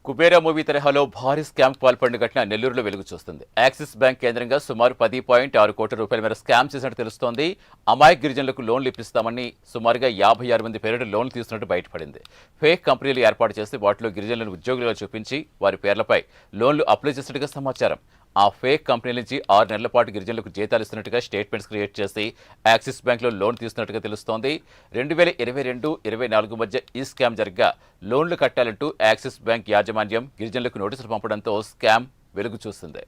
Kubera movie తరహాలో భారీ scam పాల్పడిన ఘటన నెల్లూరులో వెలుగు చూస్తుంది. యాక్సిస్ బ్యాంక్ కేంద్రంగా సుమారు 10.6 కోట్ల రూపాయల మేర స్కామ్ చేసినట్టు తెలుస్తోంది. అమాయక గిరిజనులకు లోన్లు ఇప్పిస్తామని సుమారుగా 56 మంది పేరిట లోన్లు తీసుకున్నట్టు బయటపడింది. ఫేక్ కంపెనీలు ఏర్పాటు చేసి వాటిలో గిరిజనులను ఉద్యోగులుగా చూపించి వారి పేర్లపై లోన్లు అప్లై చేసినట్టుగా సమాచారం. ఆ ఫేక్ కంపెనీల నుంచి 6 నెలల పాటు గిరిజనులకు జీతాలు ఇస్తున్నట్టుగా స్టేట్మెంట్స్ క్రియేట్ చేసి యాక్సిస్ బ్యాంక్లో లోన్ తీసుకున్నట్టుగా తెలుస్తోంది. 2022-24 మధ్య ఈ స్కామ్ జరగ్గా లోన్లు కట్టాలంటూ యాక్సిస్ బ్యాంక్ యాజమాన్యం గిరిజనులకు నోటీసులు పంపడంతో స్కామ్ వెలుగు చూస్తుంది.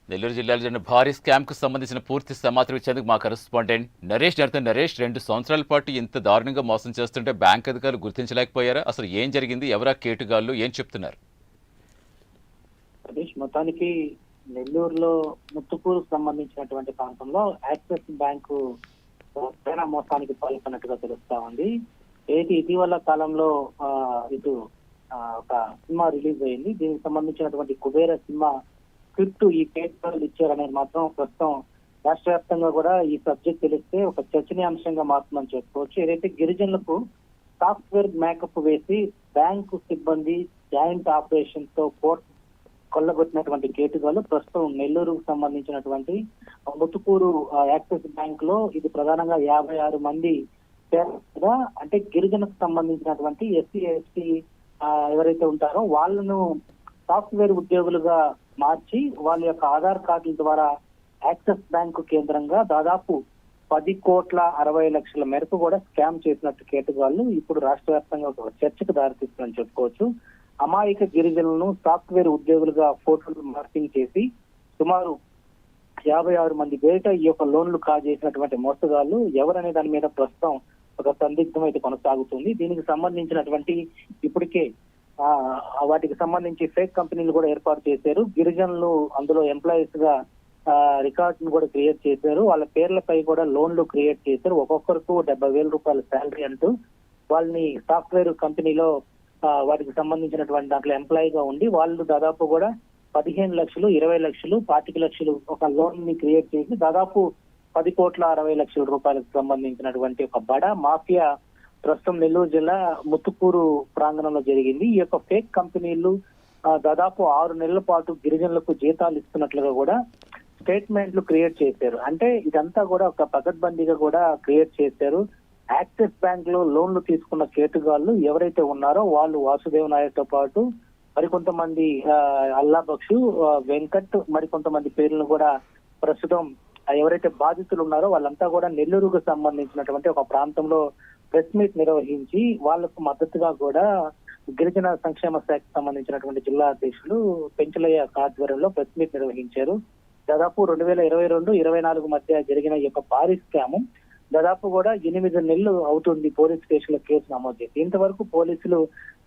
నెల్లూరు జిల్లాలో జరిగిన భారీ స్కామ్ కు సంబంధించిన పూర్తి సమాచారం ఇచ్చేందుకు మా కరెస్పాండెంట్ నరేష్ నరేష్ 2 సంవత్సరాల పాటు ఇంత దారుణంగా మోసం చేస్తుంటే బ్యాంక్ అధికారులు గుర్తించలేకపోయారా? అసలు ఏం జరిగింది? ఎవరా కేటుగాళ్ళు? ఏం చెప్తున్నారు? మొత్తానికి నెల్లూరులో ముత్తుకూరు సంబంధించినటువంటి ప్రాంతంలో యాక్సిస్ బ్యాంకు మోసానికి పాల్పడినట్టుగా తెలుస్తా ఉంది. ఇటీవల కాలంలో ఇటు ఒక సినిమా రిలీజ్ అయింది. దీనికి సంబంధించినటువంటి కుబేర సినిమా స్క్రిప్ట్ ఈ పేపర్లు ఇచ్చారనేది మాత్రం ప్రస్తుతం రాష్ట్ర వ్యాప్తంగా కూడా ఈ సబ్జెక్ట్ తెలిస్తే ఒక చర్చనీయాంశంగా మారుతుందని చెప్పుకోవచ్చు. ఏదైతే గిరిజనులకు సాఫ్ట్వేర్ మేకప్ వేసి బ్యాంకు సిబ్బంది జాయింట్ ఆపరేషన్ తో కొల్లగొట్టినటువంటి కేటుగాలు ప్రస్తుతం నెల్లూరుకు సంబంధించినటువంటి ముత్తుకూరు యాక్సిస్ బ్యాంక్ లో ఇది ప్రధానంగా 56 మంది అంటే గిరిజనకు సంబంధించినటువంటి ఎస్సీ ఎస్టీ ఎవరైతే ఉంటారో వాళ్ళను సాఫ్ట్వేర్ ఉద్యోగులుగా మార్చి వాళ్ళ యొక్క ఆధార్ కార్డుల ద్వారా యాక్సిస్ బ్యాంకు కేంద్రంగా దాదాపు 10,60,00,000 మేరకు కూడా స్కామ్ చేసినట్టు కేటుగాళ్ళు ఇప్పుడు రాష్ట్ర వ్యాప్తంగా ఒక చర్చకు దారితీస్తుందని చెప్పుకోవచ్చు. అమాయక గిరిజనులను సాఫ్ట్వేర్ ఉద్యోగులుగా ఫోటోలు మార్పింగ్ చేసి సుమారు 56 మంది బయట ఈ యొక్క లోన్లు కాజేసినటువంటి మోసగాళ్ళు ఎవరనే దాని మీద ప్రస్తుతం ఒక సందిగ్ధం అయితే కొనసాగుతుంది. దీనికి సంబంధించినటువంటి ఇప్పటికే వాటికి సంబంధించి ఫేక్ కంపెనీలు కూడా ఏర్పాటు చేశారు. గిరిజనులు అందులో ఎంప్లాయీస్ గా రికార్డును కూడా క్రియేట్ చేశారు. వాళ్ళ పేర్లపై కూడా లోన్లు క్రియేట్ చేశారు. ఒక్కొక్కరికి 70,000 రూపాయల శాలరీ అంటూ వాళ్ళని సాఫ్ట్వేర్ కంపెనీలో వాటికి సంబంధించినటువంటి దాంట్లో ఎంప్లాయీగా ఉండి వాళ్ళు దాదాపు కూడా 15 లక్షలు, 20 లక్షలు, 25 లక్షలు ఒక లోన్ ని క్రియేట్ చేసి దాదాపు 10,60,00,000 రూపాయలకు సంబంధించినటువంటి ఒక బడా మాఫియా ప్రస్తుతం నెల్లూరు జిల్లా ముత్తుకూరు ప్రాంగణంలో జరిగింది. ఈ యొక్క ఫేక్ కంపెనీలు దాదాపు 6 నెలల పాటు గిరిజనులకు జీతాలు ఇస్తున్నట్లుగా కూడా స్టేట్మెంట్లు క్రియేట్ చేశారు. అంటే ఇదంతా కూడా ఒక పకడ్బందీగా కూడా క్రియేట్ చేశారు. యాక్సిస్ బ్యాంక్ లో లోన్లు తీసుకున్న కేటుగాళ్ళు ఎవరైతే ఉన్నారో వాళ్ళు వాసుదేవ్ నాయక్ తో పాటు మరికొంతమంది అల్లా బక్షు, వెంకట్, మరికొంతమంది పేర్లను కూడా ప్రస్తుతం ఎవరైతే బాధితులు ఉన్నారో వాళ్ళంతా కూడా నెల్లూరుకు సంబంధించినటువంటి ఒక ప్రాంతంలో ప్రెస్ మీట్ నిర్వహించి వాళ్లకు మద్దతుగా కూడా గిరిజన సంక్షేమ శాఖకు సంబంధించినటువంటి జిల్లా అధ్యక్షులు పెంచలయ్య ఆధ్వర్యంలో ప్రెస్ మీట్ నిర్వహించారు. దాదాపు 2022-24 మధ్య జరిగిన ఈ యొక్క భారీ స్కామ్ దాదాపు కూడా 8 నెలలు అవుతుంది పోలీస్ స్టేషన్ లో కేసు నమోదు చేసి. ఇంతవరకు పోలీసులు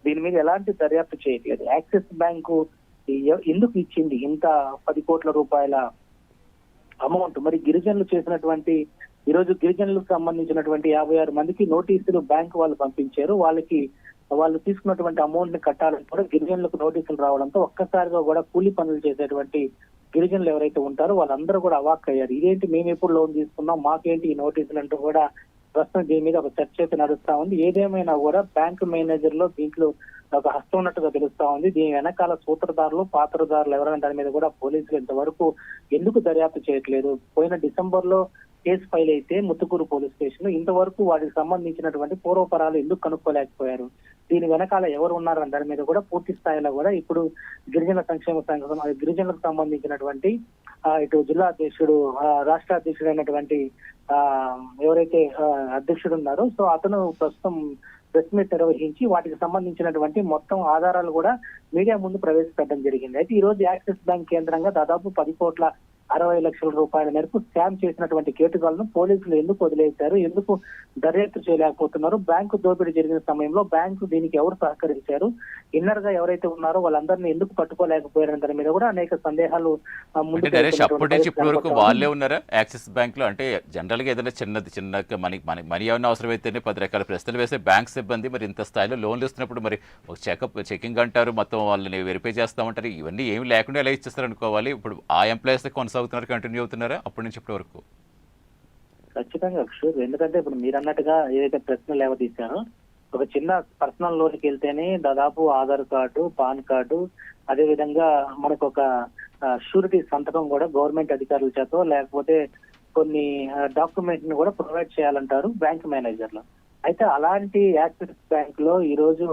దీని మీద ఎలాంటి దర్యాప్తు చేయట్లేదు. యాక్సిస్ బ్యాంకు ఎందుకు ఇచ్చింది ఇంత 10 కోట్ల రూపాయల అమౌంట్? మరి గిరిజనులు చేసినటువంటి ఈ రోజు గిరిజనులకు సంబంధించినటువంటి 56 మందికి నోటీసులు బ్యాంకు వాళ్ళు పంపించారు. వాళ్ళు తీసుకున్నటువంటి అమౌంట్ ని కట్టాలని కూడా గిరిజనులకు నోటీసులు రావడంతో ఒక్కసారిగా కూడా కూలీ పనులు చేసేటువంటి గిరిజనులు ఎవరైతే ఉంటారో వాళ్ళందరూ కూడా అవాక్ అయ్యారు. ఇదేంటి, మేము ఎప్పుడు లోన్ తీసుకున్నాం, మాకేంటి ఈ నోటీసులు అంటూ కూడా ప్రస్తుతం దీని మీద ఒక చర్చ అయితే నడుస్తా ఉంది. ఏదేమైనా కూడా బ్యాంకు మేనేజర్ లో దీంట్లో ఒక హస్తం ఉన్నట్టుగా తెలుస్తా ఉంది. దీని వెనకాల సూత్రధారులు, పాత్రధారులు ఎవరైనా దాని మీద కూడా పోలీసులు ఇంతవరకు ఎందుకు దర్యాప్తు చేయట్లేదు? పోయిన డిసెంబర్ లో కేసు ఫైల్ అయితే ముత్తుకూరు పోలీస్ స్టేషన్ ఇంతవరకు వాటికి సంబంధించినటువంటి పూర్వపరాలు ఎందుకు కనుక్కోలేకపోయారు? దీని వెనకాల ఎవరు ఉన్నారని దాని మీద కూడా పూర్తి స్థాయిలో కూడా ఇప్పుడు గిరిజన సంక్షేమ సంఘం గిరిజనులకు సంబంధించినటువంటి ఇటు జిల్లా అధ్యక్షుడు, రాష్ట్ర అధ్యక్షుడు అయినటువంటి ఎవరైతే అధ్యక్షుడు ఉన్నారో సో అతను ప్రస్తుతం ప్రెస్ మీట్ నిర్వహించి వాటికి సంబంధించినటువంటి మొత్తం ఆధారాలు కూడా మీడియా ముందు ప్రవేశపెట్టడం జరిగింది. అయితే ఈ రోజు యాక్సిస్ బ్యాంక్ కేంద్రంగా దాదాపు 10,60,00,000 60 లక్షల రూపాయల మేరకు స్కామ్ చేసినటువంటి కేటుగాళ్లను పోలీసులు ఎందుకు వదిలేశారు, ఎందుకు దర్యాప్తు చేయలేకపోతున్నారు, బ్యాంకు దోపిడీ జరిగిన సమయంలో బ్యాంకు దీనికి ఎవరు సహకరించారు, ఇన్నర్ గా ఎవరైతే ఉన్నారో వాళ్ళందరినీ ఎందుకు పట్టుకోలేకపోయారనే దాని మీద కూడా అనేక సందేహాలు అంటే నరేష్ అప్పటి నుంచి ఇప్పటి వరకు వాళ్ళే ఉన్నారా యాక్సిస్ బ్యాంక్ లో? అంటే జనరల్ గా ఏదైనా చిన్నగా మనీ ఏమైనా అవసరమైతేనే 10 రకాల ప్రశ్నలు వేసే బ్యాంక్ సిబ్బంది మరి ఇంత స్థాయిలో లోన్లు ఇస్తున్నప్పుడు మరి ఒక చెకింగ్ అంటారు, మొత్తం వాళ్ళని వెరిఫై చేస్తామంటారు, ఇవన్నీ ఏమి లేకుండా ఎలా ఇచ్చేస్తారు అనుకోవాలి? ఇప్పుడు ఆ ఎంప్లాయీస్ కొనసాగుతున్నారు, కంటిన్యూ అవుతున్నారా అప్పటి నుంచి ఇప్పటి వరకు? ఖచ్చితంగా షూర్. ఎందుకంటే ఇప్పుడు మీరు అన్నట్టుగా ఏదైతే ప్రశ్నలు లేవదీశారో, ఒక చిన్న పర్సనల్ లోన్కి వెళ్తేనే దాదాపు ఆధార్ కార్డు, పాన్ కార్డు, అదే విధంగా మనకు ఒక షూరిటీ సంతకం కూడా గవర్నమెంట్ అధికారుల చేత లేకపోతే కొన్ని డాక్యుమెంట్ ని కూడా ప్రొవైడ్ చేయాలంటారు బ్యాంక్ మేనేజర్లు. అయితే అలాంటి యాక్సిస్ బ్యాంక్ లో ఈ రోజు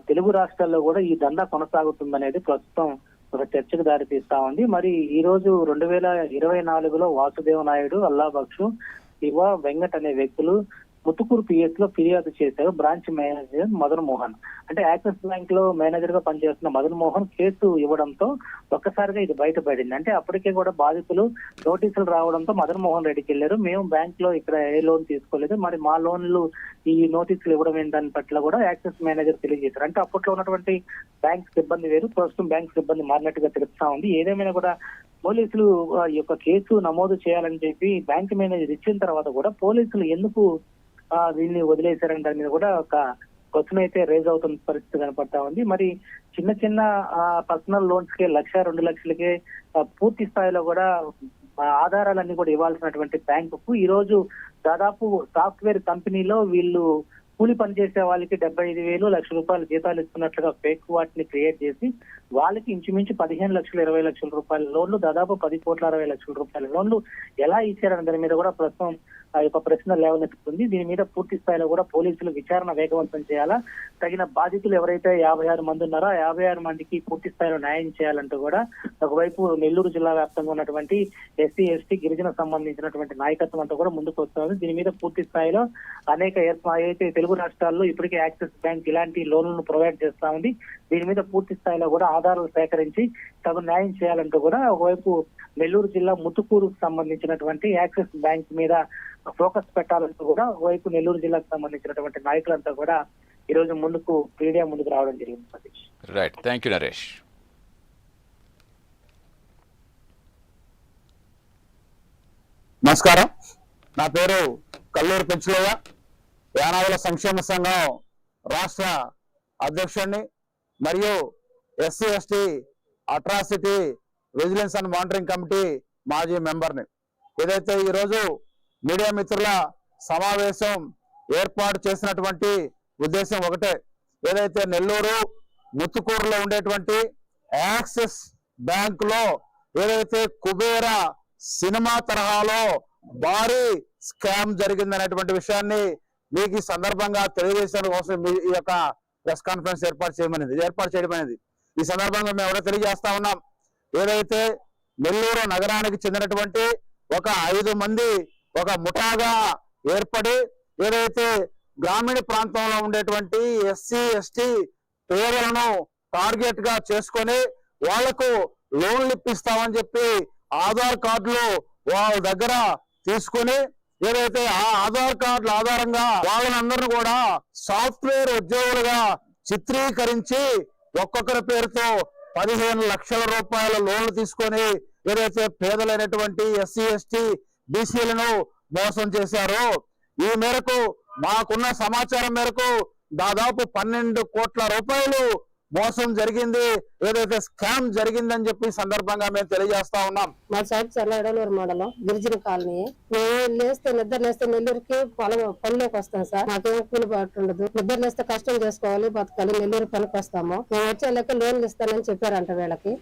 తెలుగు రాష్ట్రాల్లో కూడా ఈ దందా కొనసాగుతుందనేది ప్రస్తుతం ఒక చర్చకు దారి తీస్తా ఉంది. మరి ఈ రోజు 2024లో వాసుదేవ నాయుడు, అల్లా బక్షు, శివ, వెంకట్ అనే వ్యక్తులు ముత్తుకూరు పిఎస్ లో ఫిర్యాదు చేశారు బ్రాంచ్ మేనేజర్ మదన్ మోహన్. అంటే యాక్సిస్ బ్యాంక్ లో మేనేజర్ గా పనిచేస్తున్న మదన్ మోహన్ కేసు ఇవ్వడంతో ఒక్కసారిగా ఇది బయటపడింది. అంటే అప్పటికే కూడా బాధితులు నోటీసులు రావడంతో మదన్ మోహన్ రెడ్డికి వెళ్ళారు, మేము బ్యాంక్ లో ఇక్కడ ఏ లోన్ తీసుకోలేదు, మరి మా లోన్లు ఈ నోటీసులు ఇవ్వడం ఏంటని పట్ల కూడా యాక్సిస్ మేనేజర్ తెలియజేశారు. అంటే అప్పట్లో ఉన్నటువంటి బ్యాంక్ సిబ్బంది వేరు, ప్రస్తుతం బ్యాంక్ సిబ్బంది మారినట్టుగా తెలుస్తా ఉంది. ఏదేమైనా కూడా పోలీసులు ఈ యొక్క కేసు నమోదు చేయాలని చెప్పి బ్యాంక్ మేనేజర్ ఇచ్చిన తర్వాత కూడా పోలీసులు ఎందుకు దీన్ని వదిలేశారని దాని మీద కూడా ఒక క్వశ్చన్ అయితే రేజ్ అవుతున్న పరిస్థితి కనపడతా ఉంది. మరి చిన్న పర్సనల్ లోన్స్ కి 1-2 లక్షలకే పూర్తి స్థాయిలో కూడా ఆధారాలన్నీ కూడా ఇవ్వాల్సినటువంటి బ్యాంకుకు ఈ రోజు దాదాపు సాఫ్ట్వేర్ కంపెనీలో వీళ్ళు కూలి పనిచేసే వాళ్ళకి 75,000 లక్ష రూపాయల జీతాలు ఇస్తున్నట్లుగా ఫేక్ వాటిని క్రియేట్ చేసి వాళ్ళకి ఇంచుమించు 15-20 లక్షల రూపాయల లోన్లు, దాదాపు 10,60 లక్షల రూపాయల లోన్లు ఎలా ఇచ్చారని దాని మీద కూడా ప్రస్తుతం ఆ యొక్క ప్రశ్న లేవనెత్తుతుంది. దీని మీద పూర్తి స్థాయిలో కూడా పోలీసులు విచారణ వేగవంతం చేయాలా, తగిన బాధితులు ఎవరైతే 56 మంది ఉన్నారో ఆ 56 మందికి పూర్తి స్థాయిలో న్యాయం చేయాలంటూ కూడా ఒకవైపు నెల్లూరు జిల్లా వ్యాప్తంగా ఉన్నటువంటి ఎస్సీ, ఎస్టీ, గిరిజన సంబంధించినటువంటి నాయకత్వం అంతా కూడా ముందుకు వస్తుంది. దీని మీద పూర్తి స్థాయిలో అనేక అయితే తెలుగు రాష్ట్రాల్లో ఇప్పటికే యాక్సిస్ బ్యాంక్ ఇలాంటి లోన్లను ప్రొవైడ్ చేస్తా ఉంది. దీని మీద పూర్తి స్థాయిలో కూడా ఆధారాలు సేకరించి తగు న్యాయం చేయాలంటూ కూడా ఒకవైపు నెల్లూరు జిల్లా ముత్తుకూరుకు సంబంధించినటువంటి యాక్సిస్ బ్యాంక్ మీద ఫోకస్ పెట్టాలంటూ కూడా ఒకవైపు నెల్లూరు జిల్లాకు సంబంధించినటువంటి నాయకులంతా కూడా ఈ రోజు మీడియా ముందుకు రావడం జరిగింది. Satish, right, thank you Naresh. నమస్కారం, నా పేరు కల్లూరు పెంచులయ్య, యానావుల సంక్షేమ సంఘం రాష్ట్ర అధ్యక్షుడిని మరియు SC ST atrocity vigilance and monitoring committee మాజీ మెంబర్ని. ఏదైతే ఈరోజు మీడియా మిత్రుల సమావేశం ఏర్పాటు చేసినటువంటి ఉద్దేశం ఒకటే, ఏదైతే నెల్లూరు ముత్తుకూరులో ఉండేటువంటి యాక్సిస్ బ్యాంక్ లో ఏదైతే కుబేర సినిమా తరహాలో భారీ స్కామ్ జరిగిందనేటువంటి విషయాన్ని మీకు ఈ సందర్భంగా తెలియజేసడం కోసం ఈ యొక్క ప్రెస్ కాన్ఫరెన్స్ ఏర్పాటు చేయడం అనేది ఈ సందర్భంగా మేము ఎవరో తెలియజేస్తా ఉన్నాం. ఏదైతే నెల్లూరు నగరానికి చెందినటువంటి ఒక 5 మంది ఒక ముఠాగా ఏర్పడి ఏదైతే గ్రామీణ ప్రాంతంలో ఉండేటువంటి ఎస్సీ, ఎస్టీ పేదలను టార్గెట్ గా చేసుకొని వాళ్లకు లోన్లు ఇప్పిస్తామని చెప్పి ఆధార్ కార్డులు వాళ్ళ దగ్గర తీసుకుని ఏదైతే ఆ ఆధార్ కార్డుల ఆధారంగా వాళ్ళనందరినీ కూడా సాఫ్ట్వేర్ ఉద్యోగులుగా చిత్రీకరించి ఒక్కొక్కరి పేరుతో 15 లక్షల రూపాయల లోన్లు తీసుకొని ఏదైతే పేదలైనటువంటి ఎస్సీ, ఎస్టీ, బీసీలను మోసం చేశారో, ఈ మేరకు మాకున్న సమాచారం మేరకు దాదాపు 12 కోట్ల రూపాయలు మోసం జరిగింది, ఏదైతే స్కామ్ జరిగిందని చెప్పి సందర్భంగా మేము తెలియజేస్తా ఉన్నాం. మా సైడ్ చల్లడలూరు మండలం గిరిజన కాలనీ. మేము నిద్ర లేస్తే నెల్లూరుకి పనిలోకి వస్తాం సార్. మాకేం కూలి బాటు ఉండదు, నిద్ర లేస్తే కష్టం చేసుకోవాలి, బతకాలి, నెల్లూరు పనికి వస్తాము. మేము వచ్చే లెక్క లోన్లు ఇస్తానని చెప్పారంట వీళ్ళకి.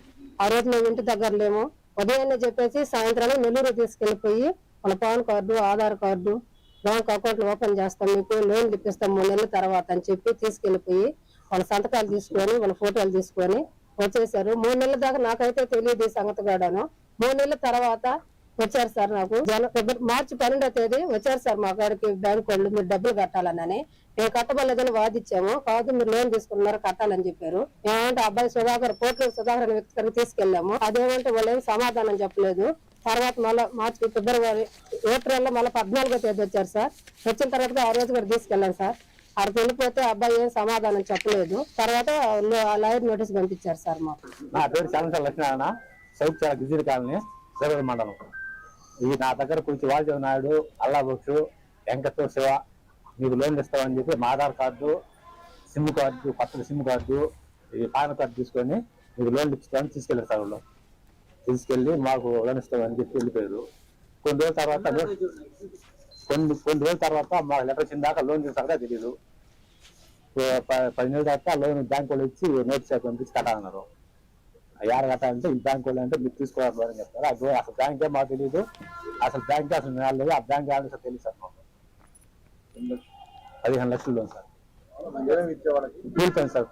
ఆ రోజు మేము ఇంటి దగ్గర లేము, ఉదయాన్నే చెప్పేసి సాయంత్రాన్ని నెల్లూరు తీసుకెళ్లిపోయి వాళ్ళ pan card, Aadhaar card, bank అకౌంట్లు ఓపెన్ చేస్తాం, మీకు లోన్లు ఇప్పిస్తాం 3 నెలల తర్వాత అని చెప్పి తీసుకెళ్లిపోయి వాళ్ళ సంతకాలు తీసుకొని వాళ్ళ ఫోటోలు తీసుకొని వచ్చేసారు. 3 నెలల దాకా నాకైతే తెలియదు ఈ సంగతి కూడాను. 3 నెలల తర్వాత వచ్చారు సార్. నాకు మార్చి 12వ తేదీ వచ్చారు సార్ మా కాడికి బ్యాంక్ వాళ్ళు, మీరు డబ్బులు కట్టాలని. మేము కట్టబడలేదని వాదిచ్చాము. కాదు మీరు లోన్ తీసుకున్నారు కట్టాలని చెప్పారు. ఏమంటే అబ్బాయి కోట్ల సుధాకర్ అనే వ్యక్తి గారికి తీసుకెళ్లాము. అదేమంటే వాళ్ళు ఏం సమాధానం చెప్పలేదు. తర్వాత మళ్ళీ మార్చి ఏప్రిల్ లో మళ్ళీ 14వ తేదీ వచ్చారు సార్. వచ్చిన తర్వాత ఆ రోజు కూడా తీసుకెళ్ళాను సార్. అక్కడికి వెళ్ళిపోతే అబ్బాయి ఏం సమాధానం చెప్పలేదు. తర్వాత లాయర్ నోటీస్ పంపించారు సార్ మాకు. నా పేరు చంద్ర లక్ష్మీనారాయణ, సౌత్ గిరిజన కాలనీ, సర్వేల మండలం. ఇది నా దగ్గర కొంచెం వాల్జీవ నాయుడు, అల్లా బొక్షు, వెంకటేశ్వర శివ మీకు లోన్ ఇస్తామని చెప్పి మా ఆధార్ కార్డు, సిమ్ కార్డు, కొత్త సిమ్ కార్డు, ఈ పాన్ కార్డు తీసుకొని మీకు లోన్ ఇస్తామని తీసుకెళ్ళారు సార్. వాళ్ళు తీసుకెళ్ళి మాకు లోన్ ఇస్తామని చెప్పి వెళ్ళిపోయారు. కొన్ని రోజుల తర్వాత మా లెటర్ వచ్చిన దాకా లోన్ చేస్తారా తెలియదు. 10 నెలల తర్వాత లోన్ బ్యాంక్ వాళ్ళు ఇచ్చి నోటీస్ పంపించి కట్టాలన్నారు. ఏడ కట్టాలంటే ఈ బ్యాంక్ వాళ్ళు అంటే మీరు తీసుకోవాలి అని చెప్తారు. అది అసలు బ్యాంకే మాకు తెలియదు. అసలు బ్యాంక్ అసలు లేదు. ఆ బ్యాంక్ ఏమన్నా సార్ తెలియదు సార్. మాకు 15 లక్షలు లోన్ సార్. కూలిపోయింది సార్.